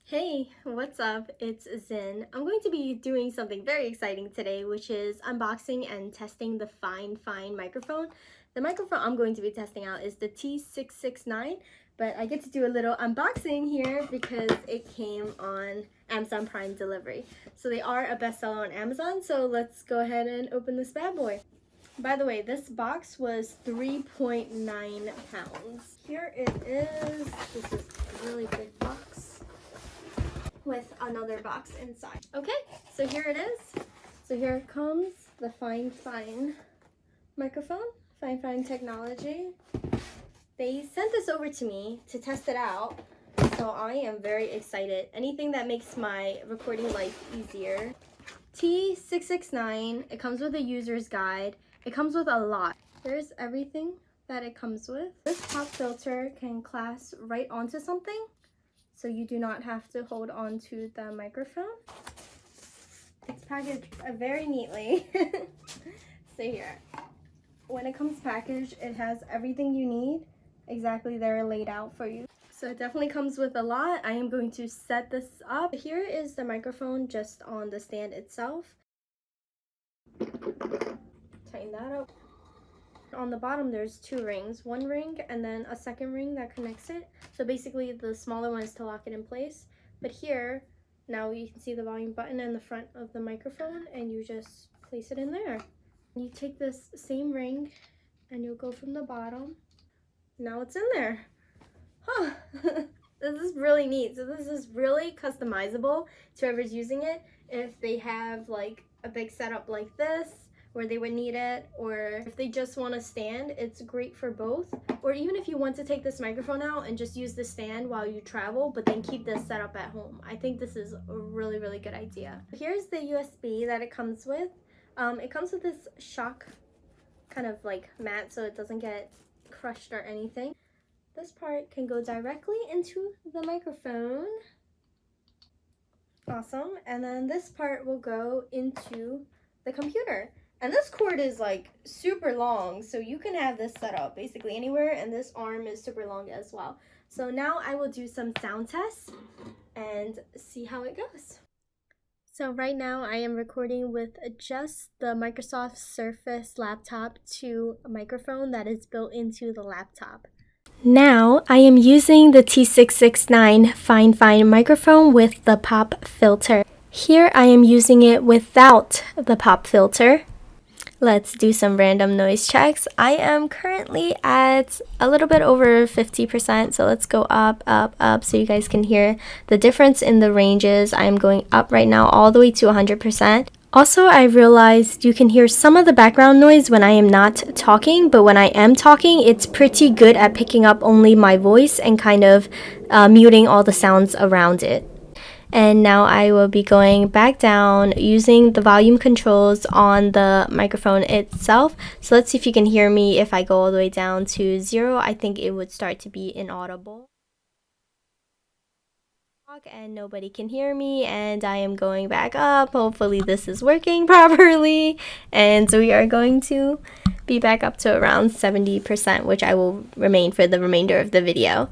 Hey, what's up? It's Zin. I'm going to be doing something very exciting today, which is unboxing and testing the Fifine microphone. The microphone I'm going to be testing out is the T669, but I get to do a little unboxing here because it came on Amazon Prime delivery. So they are a bestseller on Amazon, so let's go ahead and open this bad boy. By the way, this box was 3.9 pounds. Here it is. This is a really big box with another box inside. Okay, so here it is. So here comes the Fifine microphone, Fifine technology. They sent this over to me to test it out, so I am very excited. Anything that makes my recording life easier. T669, it comes with a user's guide. It comes with a lot. There's everything that it comes with. This pop filter can clasp right onto something, so you do not have to hold on to the microphone. It's packaged very neatly. So here, when it comes packaged, it has everything you need exactly there laid out for you. So it definitely comes with a lot. I am going to set this up. Here is the microphone just on the stand itself. Tighten that up. On the bottom there's two rings, one ring and then a second ring that connects it. So basically the smaller one is to lock it in place, but here now you can see the volume button in the front of the microphone and you just place it in there. You take this same ring and you'll go from the bottom. Now it's in there. This is really neat. So this is really customizable to whoever's using it. If they have like a big setup like this where they would need it, or if they just want to stand, it's great for both. Or even if you want to take this microphone out and just use the stand while you travel, but then keep this set up at home. I think this is a really, really good idea. Here's the USB that it comes with. It comes with this shock kind of like mat so it doesn't get crushed or anything. This part can go directly into the microphone. Awesome. And then this part will go into the computer. And this cord is like super long, so you can have this set up basically anywhere, and this arm is super long as well. So now I will do some sound tests and see how it goes. So right now I am recording with just the Microsoft Surface Laptop 2 microphone that is built into the laptop. Now I am using the T669 Fifine microphone with the pop filter. Here I am using it without the pop filter. Let's do some random noise checks. I am currently at a little bit over 50%, so let's go up, up, up so you guys can hear the difference in the ranges. I am going up right now all the way to 100%. Also, I realized you can hear some of the background noise when I am not talking, but when I am talking, it's pretty good at picking up only my voice and kind of muting all the sounds around it. And now I will be going back down using the volume controls on the microphone itself. So let's see if you can hear me. If I go all the way down to 0, I think it would start to be inaudible. And nobody can hear me, and I am going back up. Hopefully this is working properly. And so we are going to be back up to around 70%, which I will remain for the remainder of the video.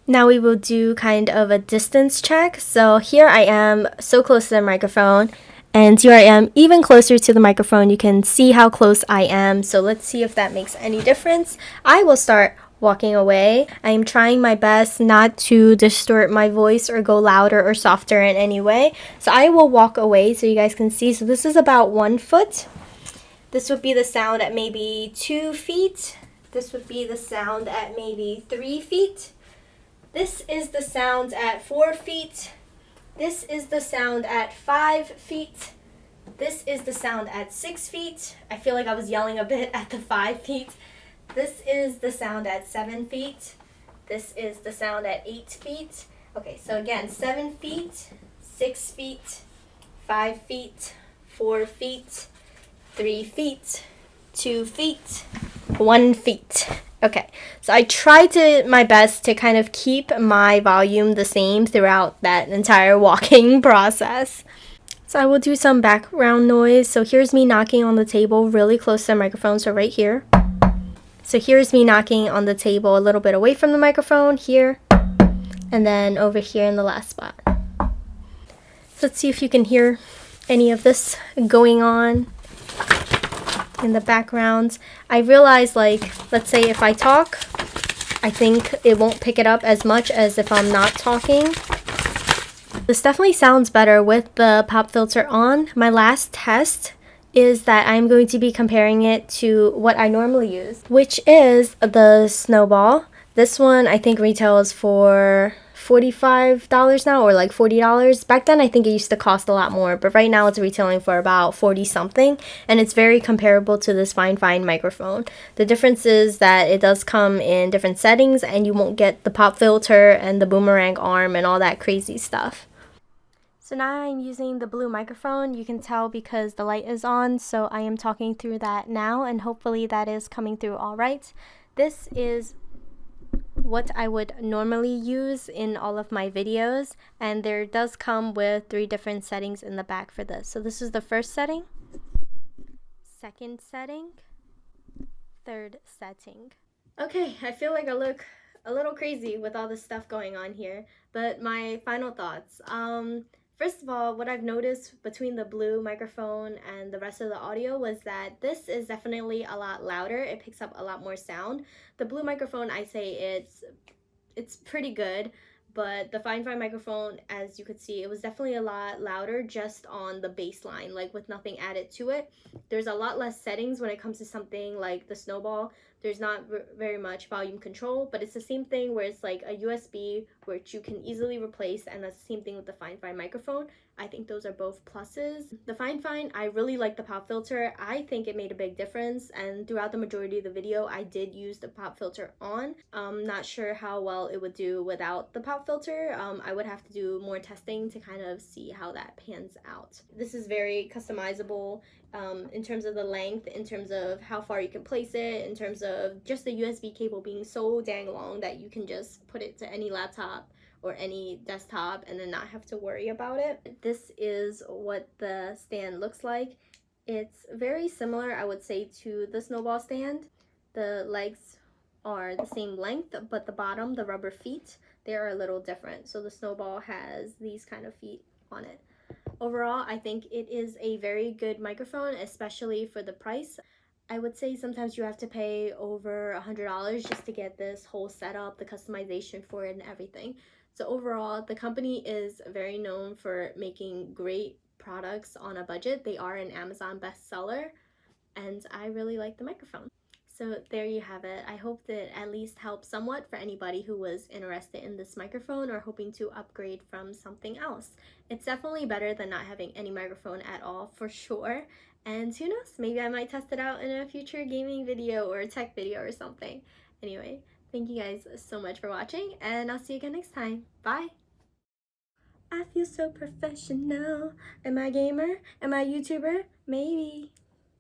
Now we will do kind of a distance check. So here I am so close to the microphone, and here I am even closer to the microphone. You can see how close I am. So let's see if that makes any difference. I will start walking away. I am trying my best not to distort my voice or go louder or softer in any way. So I will walk away so you guys can see. So this is about 1 foot. This would be the sound at maybe 2 feet. This would be the sound at maybe 3 feet. This is the sound at 4 feet. This is the sound at 5 feet. This is the sound at 6 feet. I feel like I was yelling a bit at the 5 feet. This is the sound at 7 feet. This is the sound at 8 feet. Okay, so again, 7 feet, 6 feet, 5 feet, 4 feet, 3 feet, 2 feet, 1 feet. Okay, so I tried my best to kind of keep my volume the same throughout that entire walking process. So I will do some background noise. So here's me knocking on the table really close to the microphone, so right here. So here's me knocking on the table a little bit away from the microphone here, and then over here in the last spot. Let's see if you can hear any of this going on in the background. I realize, like, let's say if I talk, I think it won't pick it up as much as if I'm not talking. This definitely sounds better with the pop filter on. My last test is that I'm going to be comparing it to what I normally use, which is the Snowball. This one I think retails for $45 now, or like $40. Back then I think it used to cost a lot more, but right now it's retailing for about 40 something, and it's very comparable to this Fifine microphone. The difference is that it does come in different settings and you won't get the pop filter and the boomerang arm and all that crazy stuff. So now I'm using the blue microphone. You can tell because the light is on, so I am talking through that now, and hopefully that is coming through all right. This is what I would normally use in all of my videos, and there does come with 3 different settings in the back for this. So this is the first setting, second setting, third setting. Okay, I feel like I look a little crazy with all this stuff going on here, but my final thoughts. First of all, what I've noticed between the blue microphone and the rest of the audio was that this is definitely a lot louder. It picks up a lot more sound. The blue microphone, I say it's pretty good, but the Fifine microphone, as you could see, it was definitely a lot louder just on the bass line, like with nothing added to it. There's a lot less settings when it comes to something like the Snowball. There's not very much volume control, but it's the same thing where it's like a USB which you can easily replace, and that's the same thing with the Fifine microphone. I think those are both pluses. The Fifine, I really like the pop filter. I think it made a big difference, and throughout the majority of the video I did use the pop filter on. I'm not sure how well it would do without the pop filter. I would have to do more testing to kind of see how that pans out. This is very customizable in terms of the length, in terms of how far you can place it, in terms of just the USB cable being so dang long that you can just put it to any laptop or any desktop and then not have to worry about it. This is what the stand looks like. It's very similar, I would say, to the Snowball stand. The legs are the same length, but the bottom, the rubber feet, they are a little different. So the Snowball has these kind of feet on it. Overall, I think it is a very good microphone, especially for the price. I would say sometimes you have to pay over $100 just to get this whole setup, the customization for it and everything. So overall, the company is very known for making great products on a budget. They are an Amazon bestseller, and I really like the microphone. So there you have it. I hope that at least helped somewhat for anybody who was interested in this microphone or hoping to upgrade from something else. It's definitely better than not having any microphone at all, for sure. And who knows, maybe I might test it out in a future gaming video or tech video or something. Anyway, thank you guys so much for watching, and I'll see you again next time. Bye! I feel so professional. Am I a gamer? Am I a YouTuber? Maybe.